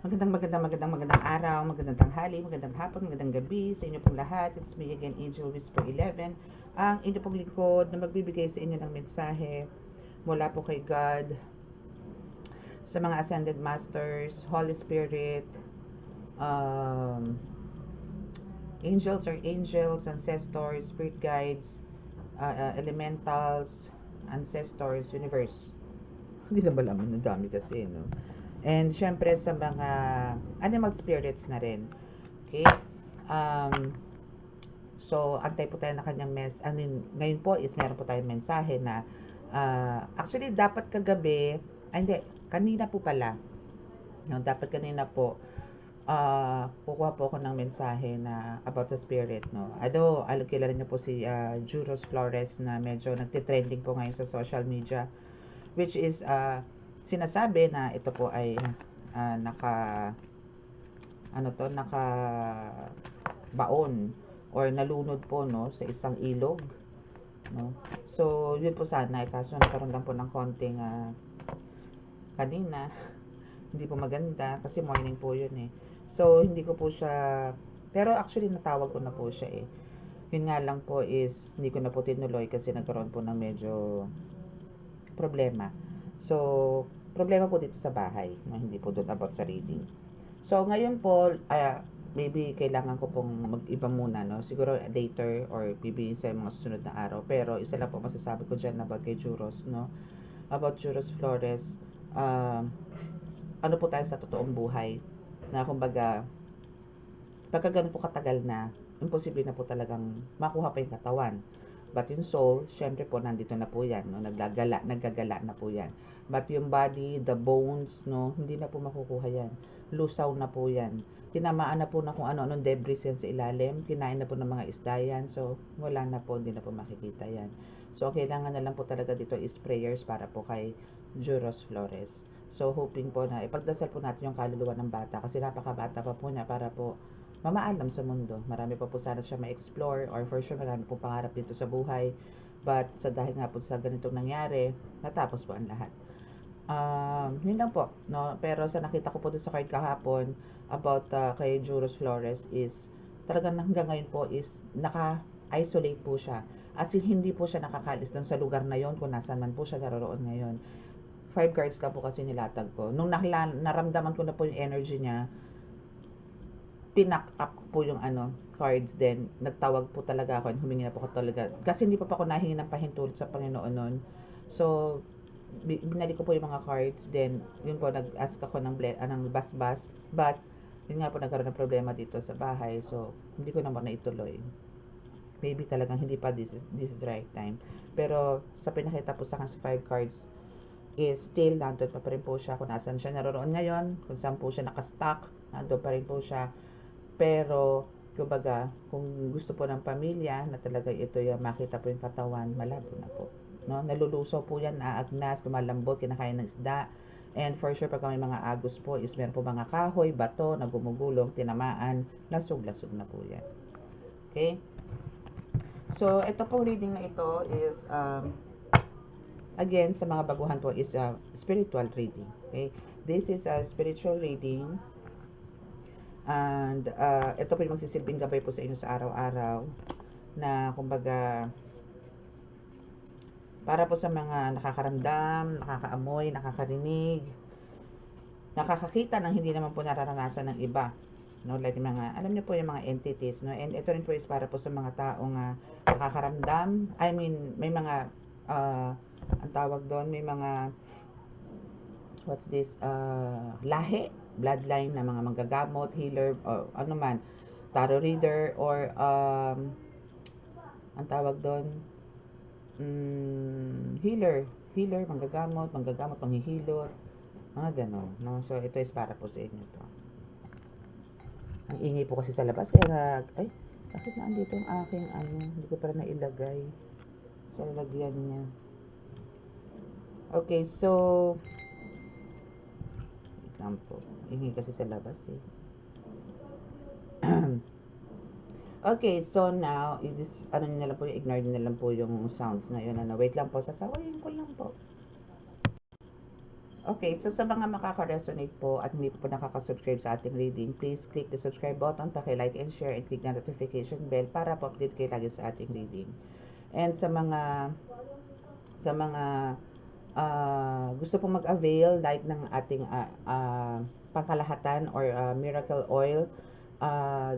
Magandang araw, magandang tanghali, magandang hapon, magandang gabi sa inyo pong lahat. It's me again, Angel Whisper 11. Ang inyo pong lingkod na magbibigay sa inyo ng mensahe mula po kay God, sa mga Ascended Masters, Holy Spirit, um, angels, ancestors, spirit guides, elementals, ancestors, universe. Hindi na malaman, ang dami kasi, no? And syempre sa mga animal spirits na rin. Okay? Um, so, antay po tayo na kanyang ngayon po is meron po tayong mensahe na actually dapat kagabi, hindi, kanina po pala. No, dapat kanina po kukuha po ako ng mensahe na about the spirit, no. Kilala niyo po si Juros Flores na medyo nagte-trending po ngayon sa social media, which is sinasabi na ito po ay naka baon or nalunod po, no, sa isang ilog, no. So yun po sana, kaso nagkaroon lang po ng konting kanina hindi po maganda kasi morning po yun eh. So hindi ko po siya, pero actually natawag ko na po siya eh. Yun nga lang po is hindi ko na po tinuloy kasi nagkaroon po ng medyo problema. So problema po dito sa bahay, no? Hindi po doon about sa reading. So ngayon po maybe kailangan ko pong mag-iba muna, no? Siguro later or maybe sa mga susunod na araw. Pero isa lang po masasabi ko dyan about kay Juros, no? About Juros Flores. Ano po tayo sa totoong buhay na kumbaga pagka ganun po katagal na, imposible na po talagang makuha pa yung katawan. But yung soul, syempre po nandito na po yan, no? Naggagala na po yan. But yung body, the bones, no, hindi na po makukuha yan. Lusaw na po yan. Tinamaan na po na kung ano-anong debris yan sa ilalim, kinain na po ng mga isda yan, so wala na po, hindi na po makikita yan. So kailangan na lang po talaga dito is prayers para po kay Juros Flores. So hoping po na ipagdasal po natin yung kaluluwa ng bata kasi napakabata pa po niya para po mamaalam sa mundo. Marami pa po sana siya ma-explore or for sure marami po pangarap dito sa buhay. But sa dahil nga po sa ganitong nangyari, natapos po ang lahat. Yun lang po, no? Pero sa nakita ko po doon sa card kahapon about kay Juros Flores is talagang hanggang ngayon po is naka-isolate po siya. As in, hindi po siya nakakalis doon sa lugar na yon kung nasaan man po siya naroon ngayon. 5 cards lang po kasi nilatag ko. Nung naramdaman ko na po yung energy niya, pinak up po yung cards din. Nagtawag po talaga ako and humingi na po ako talaga. Kasi hindi pa ako nahingi ng pahintulot sa Panginoon noon. So, binalik ko po yung mga cards. Then, yun po, nag-ask ako ng basbas. But, yun nga po, nagkaroon ng problema dito sa bahay. So, hindi ko naman na ituloy. Maybe talagang hindi pa this is the right time. Pero, sa pinakita po sa akin sa 5 cards, is still nandun pa rin po siya kung nasan siya naroon ngayon, kung saan po siya nakastock, nandun pa rin po siya. Pero, kumbaga, kung gusto po ng pamilya na talaga ito yung makita po yung katawan, malabo na po. No? Nalulusaw po yan, naagnas, lumalambot, kinakain ng isda. And for sure, pagka may mga agos po, is meron po mga kahoy, bato, na gumugulong, tinamaan, lasog-lasog na po yan. Okay? So, ito pong reading na ito is, again, sa mga baguhan po is spiritual reading. Okay? This is a spiritual reading. And ito po yung magsisilbing gabay po sa inyo sa araw-araw na kumbaga para po sa mga nakakaramdam, nakakaamoy, nakakarinig, nakakakita ng hindi naman po nararanasan ng iba. No, like mga, alam niyo po yung mga entities, no? And ito rin po is para po sa mga taong nakakaramdam. I mean, may mga ang tawag doon, may mga what's this, lahi, bloodline na mga manggagamot, healer, or ano man, tarot reader, or ang tawag doon, healer, manggagamot, panghihilor, mga ganon, no? So, ito is para po sa inyo to. Ang ingay po kasi sa labas, kaya ay, bakit na andito ang aking hindi ko pala nailagay sa lalagyan niya. Okay, so, po. Ingay kasi sa labas eh. Okay, so now, this, nyo na lang po, ignore nyo na lang po yung sounds na yun. Wait lang po, sasawayin ko lang po. Okay, so sa mga makaka-resonate po at hindi po nakaka-subscribe sa ating reading, please click the subscribe button, paki-like and share, and click the notification bell para po update kayo lagi sa ating reading. And sa mga gusto po mag-avail like ng ating pangkalahatan or miracle oil,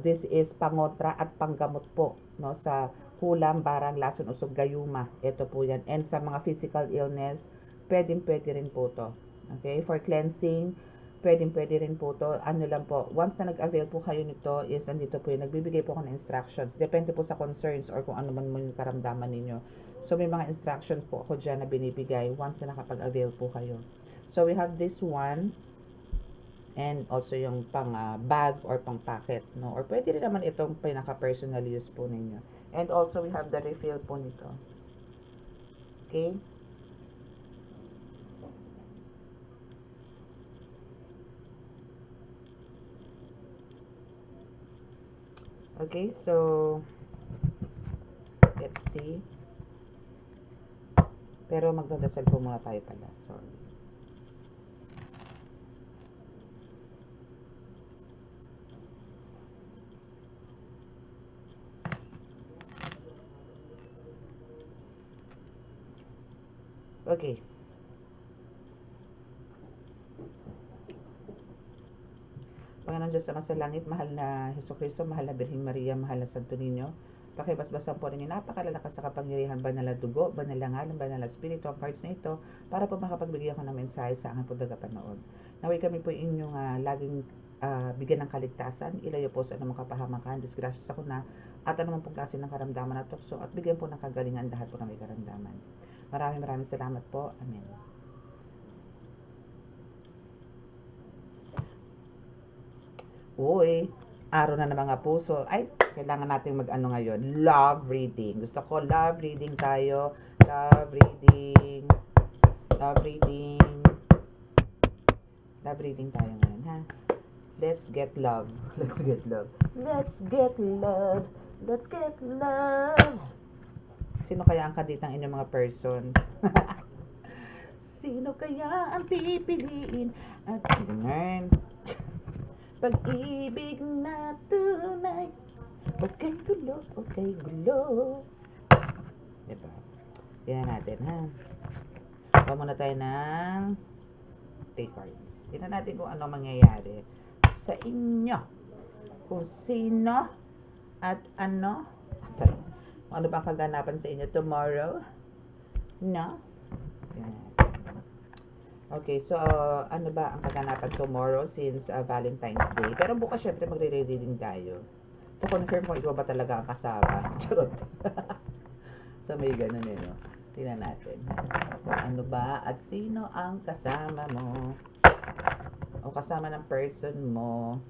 this is pangontra at panggamot po, no, sa kulam, barang, lason, usog, gayuma. Ito po yan. And sa mga physical illness, pwede rin po to. Okay, for cleansing, pwede rin po to. Ano lang po, once na nag-avail po kayo nito, is andito po yung nagbibigay po ako ng instructions. Depende po sa concerns or kung ano man mo yung karamdaman ninyo. So, may mga instructions po ako dyan na binibigay once na nakapag-avail po kayo. So, we have this one, and also yung pang bag or pang packet, no? Or pwede rin naman itong pinaka-personal use po ninyo. And also, we have the refill po nito. Okay? Okay, so, let's see. Pero magdadasal po muna tayo pala. Sorry. Okay. Panginoon Diyos Ama sa langit, mahal na Hesukristo, mahal na Birheng Maria, mahal na Santo Niño, pakibasbasan po rin yung napakalalakas sa kapangyarihan, banal na dugo, banal na ngalan, banal na spirito, ang cards na ito, para po makapagbigay ako ng mensahe sa aking po tagapanood. Naway kami po inyong laging bigyan ng kaligtasan, ilayo po sa anumang kapahamakan, disgrasya sa kuna, at anumang pong klase ng karamdaman at tukso, at bigyan po ng kagalingan lahat po na may karamdaman. Maraming salamat po. Amen. Uy, araw na ng mga puso. Ay, kailangan nating mag-ano ngayon. Love reading. Gusto ko love reading tayo. Love reading. Love reading. Love reading tayo ngayon, ha? Let's get love. Let's get love. Let's get love. Let's get love. Sino kaya ang kaditang inyong mga person? Sino kaya ang pipiliin at tingnan? Pag-ibig na tunay. Okay, gulo. Okay, gulo. Diba? Yan natin, ha? Kuha muna tayo ng play cards. Tingnan natin kung ano mangyayari sa inyo. Kung sino at ano. Ano ba ang kaganapan sa inyo tomorrow? No? Yan. Okay, so ano ba ang kaganapan tomorrow since Valentine's Day? Pero bukas syempre magre-reading tayo. To confirm kung ikaw ba talaga ang kasama. Charot. So may ganun no? Tingnan natin. Ano ba at sino ang kasama mo? O kasama ng person mo?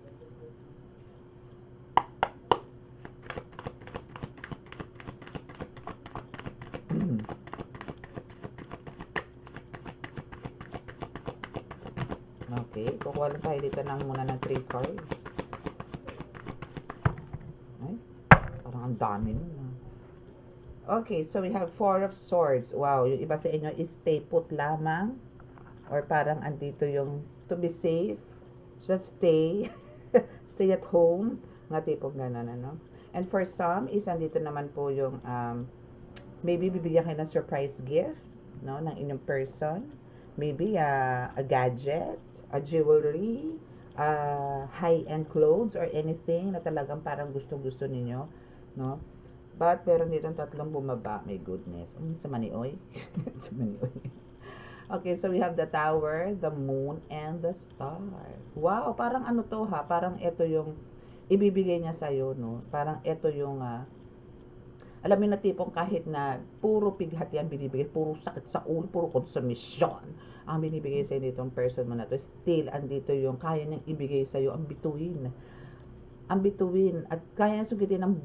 Okay, kukuha lang tayo dito muna ng 3 cards. Ay, parang ang dami nun. Okay, so we have 4 of Swords. Wow, yung iba sa inyo is stay put lamang. Or parang andito yung to be safe. Just stay. Stay at home. Nga tipong gano'n, ano. And for some is andito naman po yung maybe bibigyan kayo ng surprise gift, no, ng inyong person. Maybe a gadget, a jewelry, high-end clothes, or anything na talagang parang gustong-gusto ninyo, no? But, meron dito tatlong bumaba. My goodness. Sa manioy. Sa manioy. Okay, so we have the Tower, the Moon, and the Star. Wow, parang ano to ha? Parang ito yung ibibigay niya sa'yo, no? Parang ito yung alam mo na tipong kahit na puro pighat yan binibigay, puro sakit sa ulo, puro konsumisyon ang binibigay sa itong person mo na to, still andito yung kaya niyang ibigay sa iyo, ang bituin at kaya niyang sugitin ang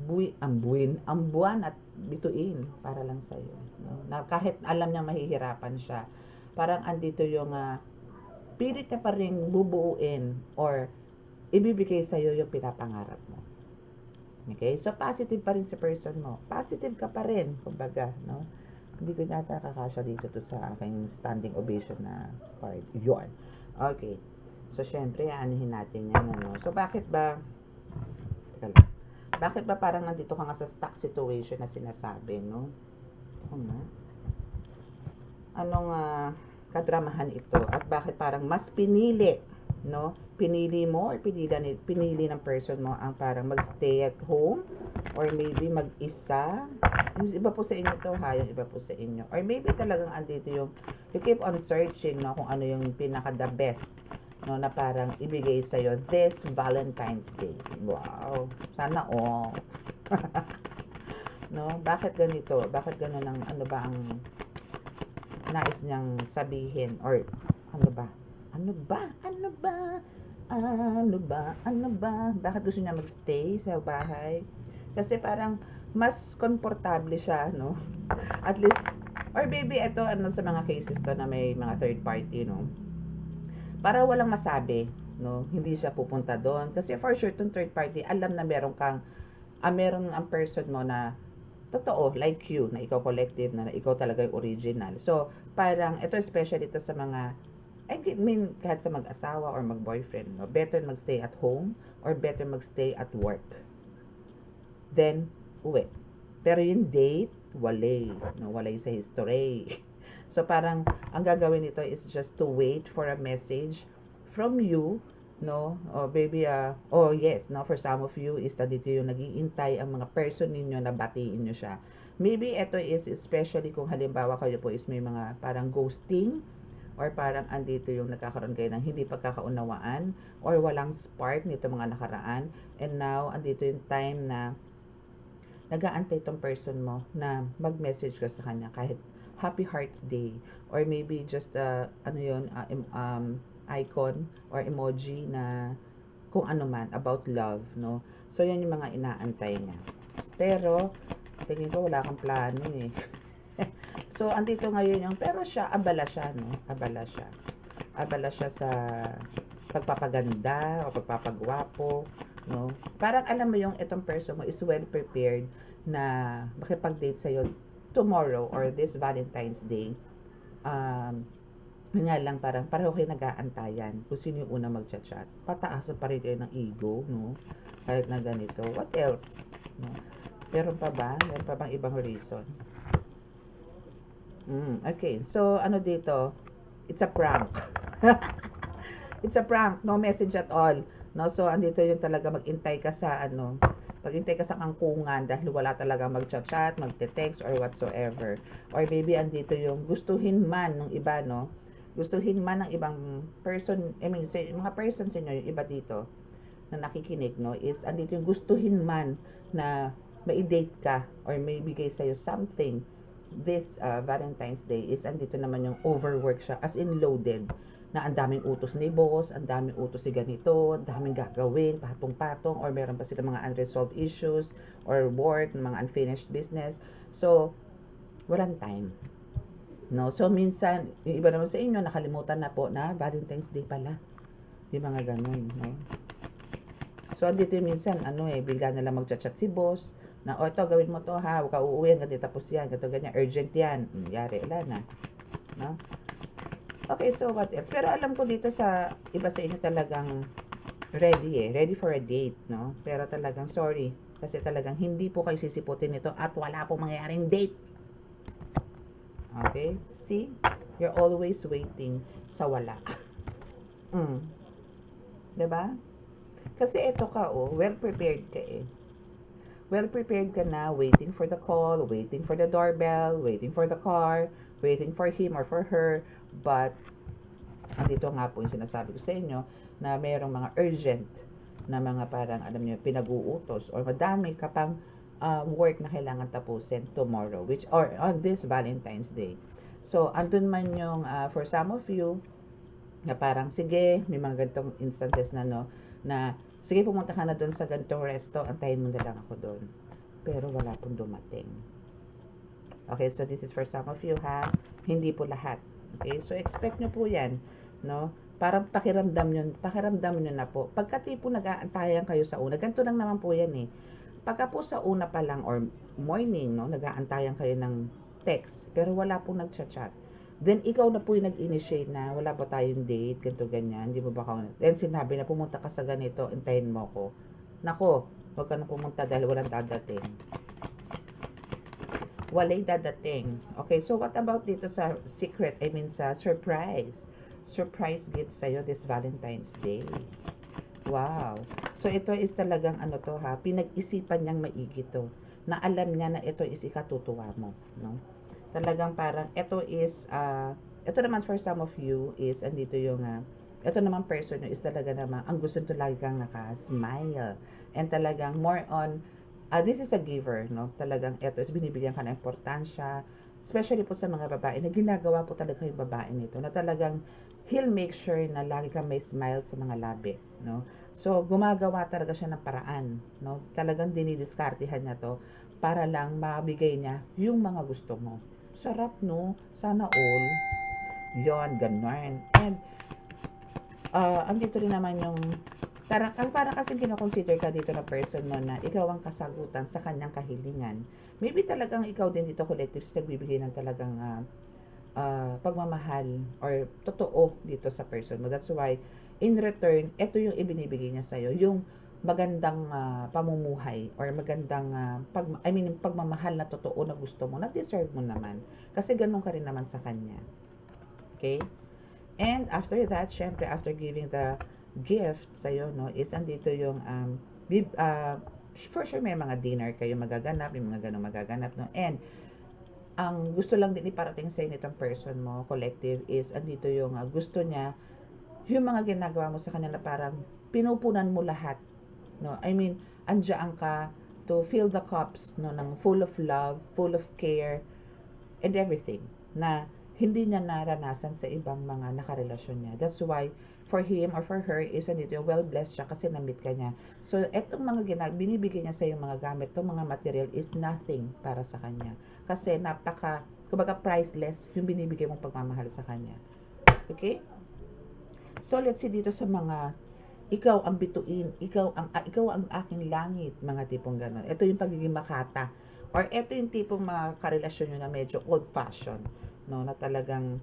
buwan at bituin para lang sa iyo, no? Na kahit alam niya mahihirapan siya, parang andito yung pilit niya pa rin bubuuin or ibibigay sa iyo yung pinapangarap mo. Okay? So, positive pa rin sa person mo. Positive ka pa rin, kumbaga, no? Hindi ko yata kakasya dito to sa aking standing ovation na card. Yun. Okay. So, syempre, aanihin natin yan, ano. So, bakit ba, teka lang. Bakit ba parang nandito ka nga sa stuck situation na sinasabi, no? Anong kadramahan ito? At bakit parang mas pinili, no? Pinili mo or pinili ng person mo ang parang magstay at home or maybe mag-isa. Yung iba po sa inyo to ha, yung iba po sa inyo. Or maybe talagang andito yung you keep on searching, no, kung ano yung pinaka the best, no, na parang ibigay sa iyo this Valentine's Day. Wow. Sana all. No, bakit ganito? Bakit ganun ang ano ba ang nais niyang sabihin or ano ba? Ano ba? Ano ba? Ano ba? Ano ba? Bakit gusto niya magstay sa bahay? Kasi parang mas komportable siya, no? At least, or maybe ito, ano sa mga cases to na may mga third party, no? Para walang masabi, no? Hindi siya pupunta doon. Kasi for sure, itong third party, alam na meron kang, meron ang person mo na totoo, like you, na ikaw collective, na ikaw talaga yung original. So, parang, ito especially ito sa mga, I mean, kahit sa mag-asawa or mag-boyfriend, no? Better magstay at home or better magstay at work. Then, uwi. Pero yung date, walay. No? Walay sa history. So, parang, ang gagawin nito is just to wait for a message from you, no? Or maybe, oh yes, no? For some of you, is na dito yung nag-iintay ang mga person ninyo na batiin nyo siya. Maybe ito is especially kung halimbawa kayo po is may mga parang ghosting or parang andito yung nagkakaroon kayo ng hindi pagkakaunawaan or walang spark nito mga nakaraan and now andito yung time na nag-aantay tong person mo na mag-message ka sa kanya kahit Happy Hearts Day or maybe just icon or emoji na kung ano man about love, no? So yan yung mga inaantay niya. Pero tingin ko wala kang plano eh. So andito ngayon yung pero siya abala siya, no? Abala siya. Abala siya sa pagpapaganda o pagpapagwapo, no? Parang alam mo yung itong person mo is well prepared na makipag-date sa'yo tomorrow or this Valentine's Day. Nga lang parang pareho kayo nag-aantayan kung sino yung unang mag-chat. Pataasan pa rin kayo ng ego, no? Kahit na ganito. What else? No? Meron pa ba? Meron pa bang ibang reason? Okay. So, ano dito? It's a prank. It's a prank. No message at all. No? So, andito yung talaga mag-intay ka sa mag-intay ka sa kangkungan dahil wala talaga mag-chat, magte-text or whatsoever. Or maybe andito yung gustuhin man ng iba, no? Gustuhin man ng ibang person, I mean, mga person sa inyo, yung iba dito na nakikinig, no, is andito yung gustuhin man na ma-date ka or may bigay sa'yo something this Valentine's Day is andito naman yung overwork siya, as in loaded, na ang daming utos ni boss, ang daming utos si ganito, ang daming gagawin, patong-patong, or meron pa sila mga unresolved issues, or work, mga unfinished business. So, walang time. No? So, minsan, yung iba naman sa inyo, nakalimutan na po na Valentine's Day pala. Yung mga ganun, no? So, andito yung minsan, bigla na lang magchat-chat si boss, na, ito, gawin mo to ha, huwag ka uuwi, hanggang tapos yan, ganito, ganyan, urgent yan. Yari, wala na. No? Okay, so what else? Pero alam ko dito sa iba sa inyo talagang ready for a date, no? Pero talagang sorry, kasi talagang hindi po kayo sisiputin nito at wala pong mangyayaring date. Okay? See? You're always waiting sa wala. Diba? Kasi ito ka, well prepared ka eh. Well prepared ka na, waiting for the call, waiting for the doorbell, waiting for the car, waiting for him or for her, but andito nga po yung sinasabi ko sa inyo na mayroong mga urgent na mga parang alam niyo pinag-uutos or madami ka pang work na kailangan tapusin tomorrow or on this Valentine's Day. So andun man yung for some of you na parang sige, may mga ganitong instances na na sige pumunta ka na doon sa ganitong resto, antayin mo na lang ako doon. Pero wala pong dumating. Okay, so this is for some of you ha. Hindi po lahat. Okay, so expect nyo po yan, no? Parang pakiramdam nyo na po. Pagka tipo nag-aantayan kayo sa una, ganito lang naman po yan eh. Pagka po sa una pa lang or morning, no, nag-aantayan kayo ng text, pero wala pong nagchat-chat. Then, ikaw na po yung nag-initiate na, wala ba tayong date, ganito, ganyan, hindi mo ba ako, then sinabi na, pumunta ka sa ganito, intayin mo ko. Nako, huwag ka na pumunta dahil walang dadating. Walay dadating. Okay, so what about dito sa secret, sa surprise? Surprise gift sa'yo this Valentine's Day. Wow. So, ito is talagang pinag-isipan niyang maigi to. Na alam niya na ito is ikatutuwa mo. No? Talagang parang, ito naman for some of you is, andito yung, ito naman person is talaga naman, ang gusto nito lagi kang naka-smile. And talagang more on, this is a giver, no? Talagang ito is binibigyan ka ng importansya, especially po sa mga babae, na ginagawa po talaga yung babae nito, na talagang, he'll make sure na lagi kang may smile sa mga labi, no? So, gumagawa talaga siya ng paraan, no? Talagang dinidiskartihan niya to para lang mabigay niya yung mga gusto mo. Sarap, no? Sana all. Yon, ganun. And, andito rin naman yung, parang kasi kinoconsider ka dito na person mo na ikaw ang kasagutan sa kanyang kahilingan. Maybe talagang ikaw din dito collective nagbibigay ng talagang pagmamahal or totoo dito sa person mo. That's why, in return, ito yung ibinibigay niya sa'yo. Yung magandang pamumuhay or magandang pagmamahal na totoo na gusto mo, na deserve mo naman. Kasi ganun ka rin naman sa kanya. Okay? And after that, syempre, after giving the gift sa'yo, no, is andito yung, for sure may mga dinner kayo magaganap, yung mga ganun magaganap, no? And, ang gusto lang din iparating sa'yo nitong person mo, collective, is andito yung gusto niya, yung mga ginagawa mo sa kanya na parang pinupunan mo lahat. No, andiyan ka to fill the cups, no, ng full of love, full of care, and everything na hindi niya naranasan sa ibang mga nakarelasyon niya. That's why for him or for her is andito well blessed siya kasi na-meet ka niya. So etong mga binibigay niya sa yung mga gamit, itong mga material is nothing para sa kanya. Kasi kumbaga priceless yung binibigay mong pagmamahal sa kanya. Okay? So let's see dito sa mga ikaw ang bituin, ikaw ang aking langit, mga tipong gano'n. Ito yung pagiging makata. Or ito yung tipong mga karelasyon nyo na medyo old-fashioned, no, na talagang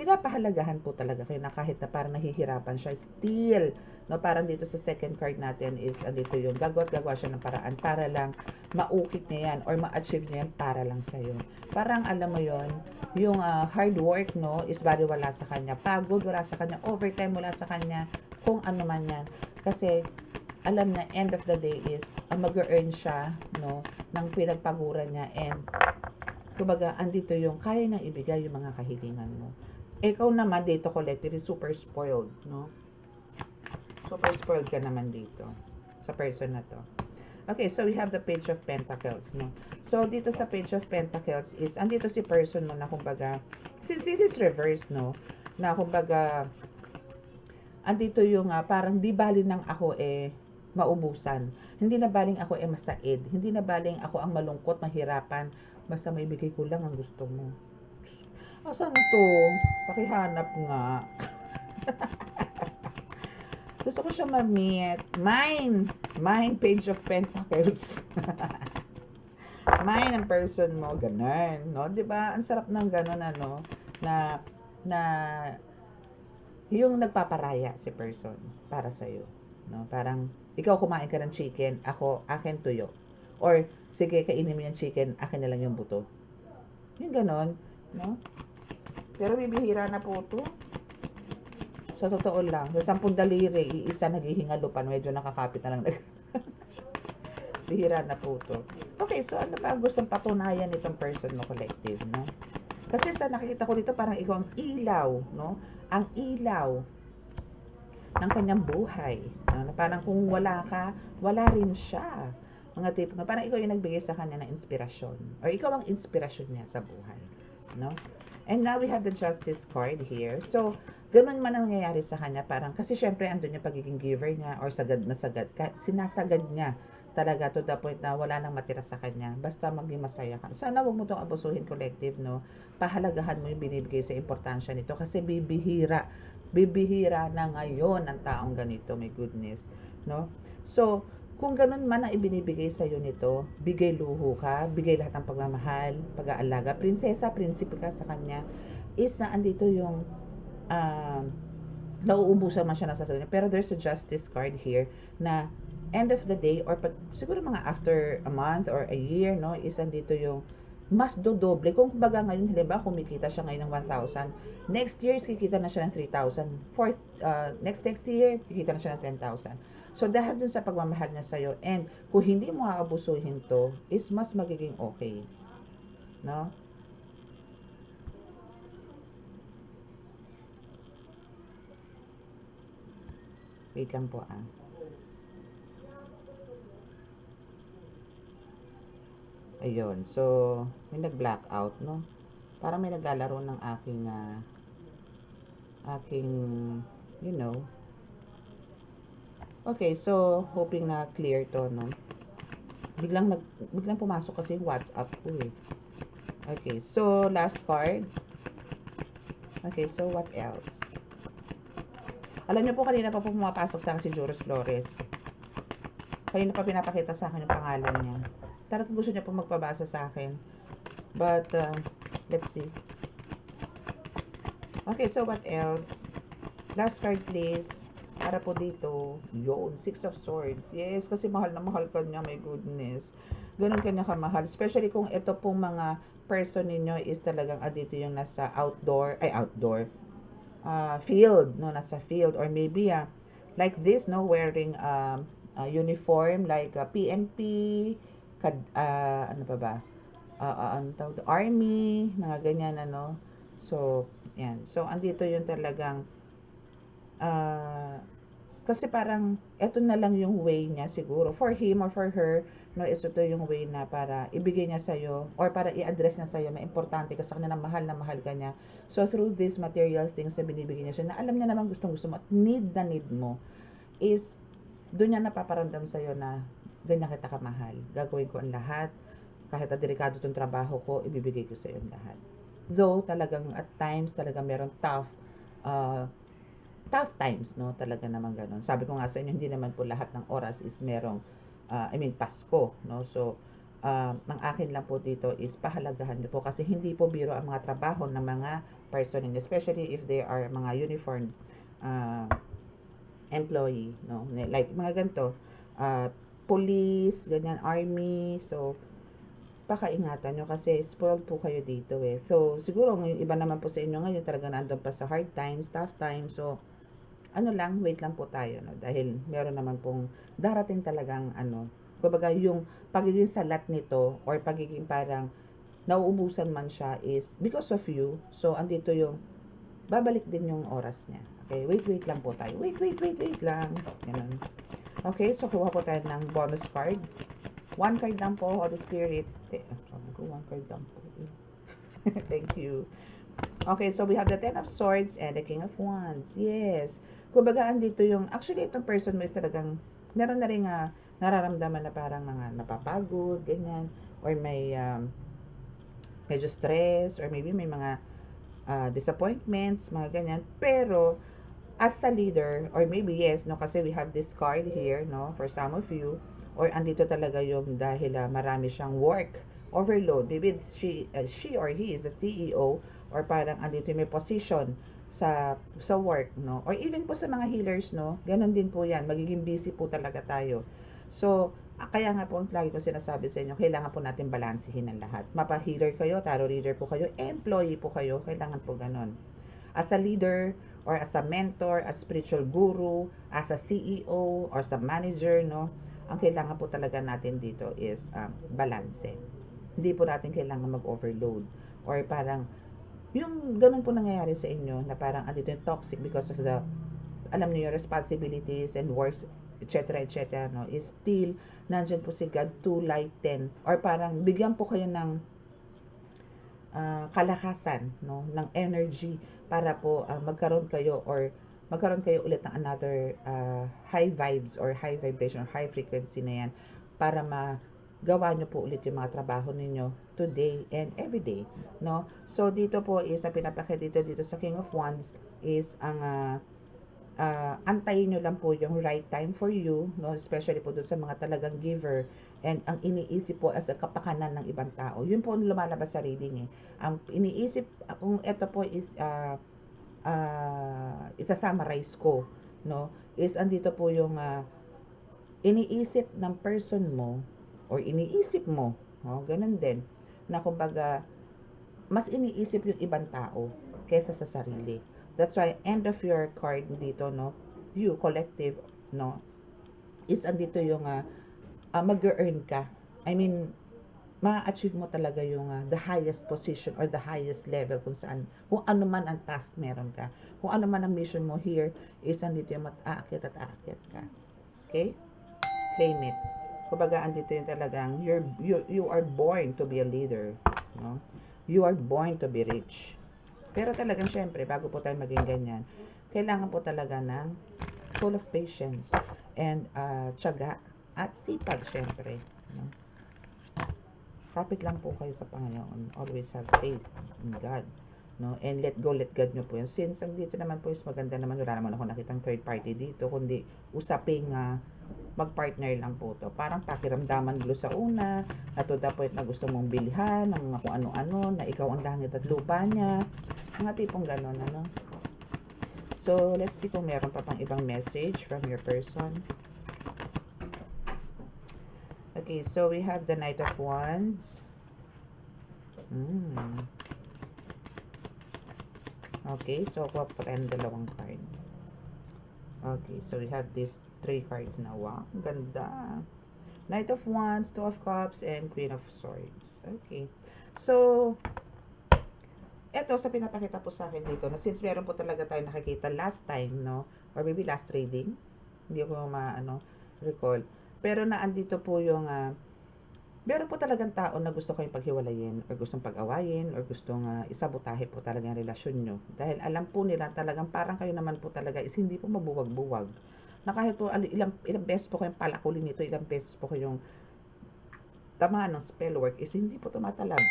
pinapahalagahan po talaga kayo na kahit na parang nahihirapan siya, still, no, parang dito sa second card natin is, dito yung gagawa siya ng paraan para lang maukit niya yan or ma-achieve niya yan para lang sa'yo. Parang alam mo yon yung hard work, no, is baliwala sa kanya. Pagod, wala sa kanya. Overtime, wala sa kanya. Kung ano man yan. Kasi, alam na end of the day is, mag-earn siya, no, ng pinagpaguran niya. And, kumbaga, andito yung kaya nang ibigay yung mga kahilingan mo. Ikaw naman, dito collective, is super spoiled, no? Super spoiled ka naman dito sa person na to. Okay, so we have the Page of Pentacles, no? So, dito sa Page of Pentacles is, andito si person mo na kumbaga, since this is reverse, no? Na kumbaga, andito yung parang di baling ng ako maubusan. Hindi na baling ako masaid. Hindi na baling ako ang malungkot, mahirapan. Basta may bigay ko lang ang gusto mo. Asan to? Pakihanap nga. Gusto ko siya ma-meet. Mine, Page of Pentacles. Mine ang person mo, ganun, no? 'Di ba? Ang sarap ng ganun na yung nagpaparaya si person para sa iyo, no? Parang ikaw kumain ka ng chicken, ako akin tuyo. Or sige, kainin mo yung chicken, akin na lang yung buto. Yung ganun, no? Pero bibihira na po to. Sa totoo lang, sa 10 daliri, iisa naghihingalo pa, medyo nakakapit na lang. Bihira na po to. Okay, so ano pa ang gustong patunayan nitong person mo, collective, no? Kasi sa nakikita ko dito, parang ikaw ang ilaw, no? Ang ilaw ng kanyang buhay. No? Parang kung wala ka, wala rin siya. Mga tipo, parang ikaw yung nagbigay sa kanya ng inspirasyon. Or ikaw ang inspirasyon niya sa buhay. No? And now we have the Justice card here. So, ganun man ang nangyayari sa kanya. Parang, kasi syempre, andun yung pagiging giver niya or sagad na sagad. Sinasagad niya talaga to the point na wala nang matira sa kanya. Basta maging masaya ka. Sana wag mo itong abusuhin, collective, no? Pahalagahan mo yung binibigay sa importansya nito. Kasi bibihira na ngayon ang taong ganito. My goodness. No? So, Kung ganun man ang ibinibigay sa iyo nito, bigay luho ka, bigay lahat ng pagmamahal, pag-aalaga, prinsesa, prinsipe ka sa kanya, is na andito yung uh, nauubusan man siya ng sasabihin. Pero there's a justice card here na end of the day or pag, siguro mga after a month or a year, no, is andito yung mas dodoble. Kung baga ngayon, halimbawa, kumikita siya ngayon ng 1,000, next year, kikita na siya ng 3,000. Next year, kikita na siya ng 10,000. So, dahil dun sa pagmamahal niya sa'yo, and kung hindi mo aabusuhin to, is mas magiging okay. No? Wait lang po ah. Ayun. So, may nag-blackout, no? Parang may naglalaro ng aking, you know. Okay, so, hoping na clear to, no? Biglang pumasok kasi yung WhatsApp ko eh. Okay, so, last card. Okay, so, what else? Alam niyo po, kanina pa po pumapasok sa akin si Joros Flores. Kanina pa pinapakita sa akin yung pangalan niya. Talagang gusto niya po magpabasa sa akin. But, let's see. Okay, so what else? Last card, please. Para po dito. Yun, 6 of Swords. Yes, kasi mahal na mahal ka niya. My goodness. Ganun ka niya kamahal. Especially kung ito pong mga person ninyo is talagang dito yung nasa outdoor, field, no? Nasa field. Or maybe, like this, no? Wearing uniform like PNP, ano pa ba? Ano tawag, army, mga ganyan, ano. So, yan. So, andito yung talagang kasi parang eto na lang yung way niya siguro for him or for her, no, is ito yung way na para ibigay niya sa'yo or para i-address niya sa'yo na importante ka sa kanya, na mahal ka niya. So through these material things na binibigay niya siya, na alam niya naman gustong gusto mo at need na need mo, is doon niya napaparamdam sa'yo na ganyan kita kamahal, gagawin ko ang lahat, kahit delikado itong trabaho ko, ibibigay ko sa'yo ang lahat. Though talagang at times talaga meron tough times, no? Talaga naman ganun. Sabi ko nga sa inyo, hindi naman po lahat ng oras is merong, Pasko, no? So, ang akin lang po dito is pahalagahan niyo po kasi hindi po biro ang mga trabaho ng mga person, especially if they are mga uniformed employee, no? Like, mga ganito, police, ganyan, army, so, pakaingatan nyo kasi spoiled po kayo dito eh. So, siguro ngayon, iba naman po sa inyo ngayon, talaga nandun pa sa hard times, tough times, so, wait lang po tayo, no? Dahil meron naman pong darating talagang, kumbaga yung pagiging salat nito, or pagiging parang, nauubusan man siya is because of you, so, andito yung, babalik din yung oras niya. Okay, wait lang po tayo. Wait lang. Ganun. Okay, so kuha po tayo ng bonus card. One card lang po, Holy Spirit. Sabi ko, one card lang po. Thank you. Okay, so we have the Ten of Swords and the King of Wands. Yes. Kumbaga, andito yung, actually, itong person mo is talagang, meron na rin nararamdaman na parang mga napapagod, ganyan, or may medyo stress, or maybe may mga disappointments, mga ganyan. Pero, as a leader, or maybe yes, no, kasi we have this card here, no, for some of you, or andito talaga yung dahil marami siyang work overload. Maybe she or he is a CEO, or parang andito may position sa work, no, or even po sa mga healers, no, ganun din po yan, magiging busy po talaga tayo. So, kaya nga po, lagi ko sinasabi sa inyo, kailangan po natin balansehin ang lahat. Mapa-healer kayo, tarot reader po kayo, employee po kayo, kailangan po ganun. As a leader, or as a mentor, as spiritual guru, as a CEO, or as a manager, no, ang kailangan po talaga natin dito is balance. Hindi po natin kailangan mag-overload. Or parang, yung ganun po nangyayari sa inyo, na parang andito yung toxic because of the, alam niyo, responsibilities and works, etc., no, is still, nandyan po si God to lighten, or parang bigyan po kayo ng kalakasan, no, ng energy, para po magkaroon kayo ulit ng another high vibes or high vibration or high frequency na yan, para magawa nyo po ulit yung mga trabaho ninyo today and every day, no? So dito po is ang pinapakita dito sa King of Wands is ang antayin nyo lang po yung right time for you, no? Especially po doon sa mga talagang giver and ang iniisip po as a kapakanan ng ibang tao. Yun po ang lumalabas sa reading eh. Ang iniisip, kung ito po is isa-summarize ko, no? Is andito po yung iniisip ng person mo or iniisip mo, no? Ganun din na kumbaga mas iniisip yung ibang tao kaysa sa sarili. That's why end of your card dito, no? You collective, no? Is andito yung mag-earn ka. I mean, ma-achieve mo talaga yung the highest position or the highest level kung ano man ang task meron ka. Kung ano man ang mission mo here is andito yung aakyat at aakyat ka. Okay? Claim it. Kumbaga andito yung talagang you are born to be a leader, no? You are born to be rich. Pero talagang syempre, bago po tayo maging ganyan, kailangan po talaga ng full of patience and tiyaga at sipag syempre, no? Kapit lang po kayo sa Panginoon. Always have faith in God, no? And let God nyo po yun. Since ang dito naman po is maganda naman, wala naman ako nakitang third party dito, kundi usaping mag-partner lang po to. Parang pakiramdaman gulo sa una, at to the point na gusto mong bilhan, ng mga kung ano-ano, na ikaw ang langit at lupa niya. Mga tipong gano'n, ano? So, let's see kung meron pa pang ibang message from your person. Okay, so we have the Knight of Wands. Okay, so kuha po tayo ng dalawang card. Okay, so we have these 3 cards na. Wow, ganda. Knight of Wands, Two of Cups, and Queen of Swords. Okay. So, eto sa pinapakita po sa akin dito, na since meron po talaga tayo nakikita last time, no? Or maybe last reading. Hindi ko recall. Pero naandito po yung meron po talagang tao na gusto kayong paghiwalayin or gustong pag-awayin or gustong isabotahe po talaga ang relasyon nyo. Dahil alam po nila talagang parang kayo naman po talaga is hindi po mabuwag-buwag. Na kahit po ilang beses po kayong palakulin nito, ilang beses po kayong tamaan ng spell work is hindi po tumatalab.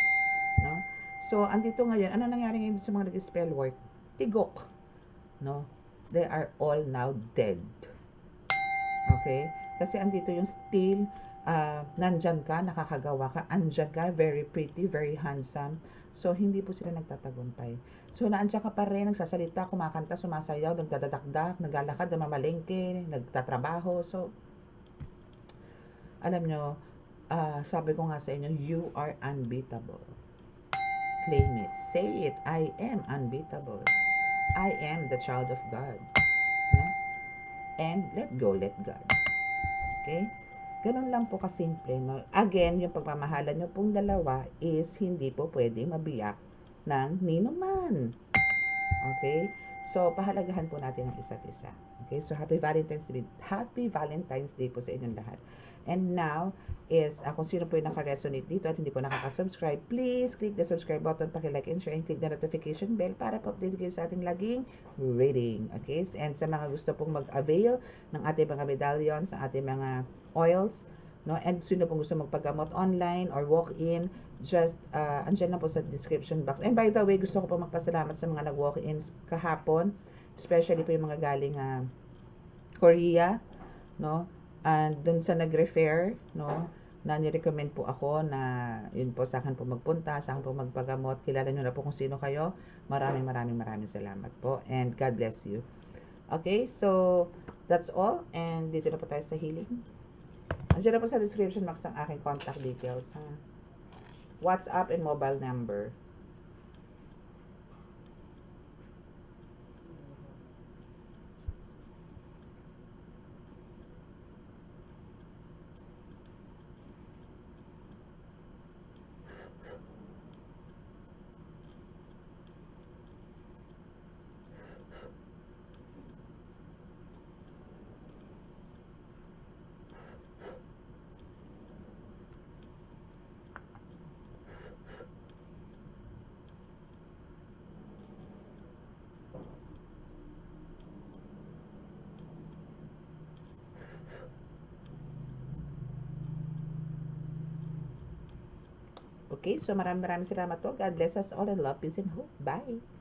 No? So, andito ngayon, ano nangyari ngayon sa mga nag-spell work? Tigok. No? They are all now dead. Okay? Kasi andito yung still, nandyan ka, nakakagawa ka, andyan ka, very pretty, very handsome. So, hindi po sila nagtatagumpay. So, naandyan ka pa rin, nagsasalita, kumakanta, sumasayaw, nagdadakdak, naglalakad, namamalengke, nagtatrabaho. So, alam nyo, sabi ko nga sa inyo, you are unbeatable. Claim it. Say it. I am unbeatable. I am the child of God. No? And let go, let God. Okay? Ganun lang po kasimple. No? Again, yung pagmamahalan nyo pong dalawa is hindi po pwede mabiyak ng ninuman. Okay? So, pahalagahan po natin ang isa't isa. Okay? So, Happy Valentine's Day po sa inyong lahat. And now, is kung sino po yung naka-resonate dito at hindi po nakaka-subscribe, please click the subscribe button, paki-like and share, and click the notification bell para po update kayo sa ating laging reading. Okay? And sa mga gusto pong mag-avail ng ating mga medallions, sa ating mga oils, no? And sino pong gusto magpagamot online or walk-in, just andyan na po sa description box. And by the way, gusto ko po magpasalamat sa mga nag-walk-ins kahapon, especially po yung mga galing Korea, no? And dun sa nag-refer, no, na ni-recommend po ako na yun po sa akin po magpunta, sa akin po magpagamot. Kilala nyo na po kung sino kayo. Maraming salamat po. And God bless you. Okay, so that's all. And dito na po tayo sa healing. Andiyan na po sa description box ang aking contact details. WhatsApp and mobile number. Okay, so maraming salamat po. God bless us all and love, peace and hope. Bye!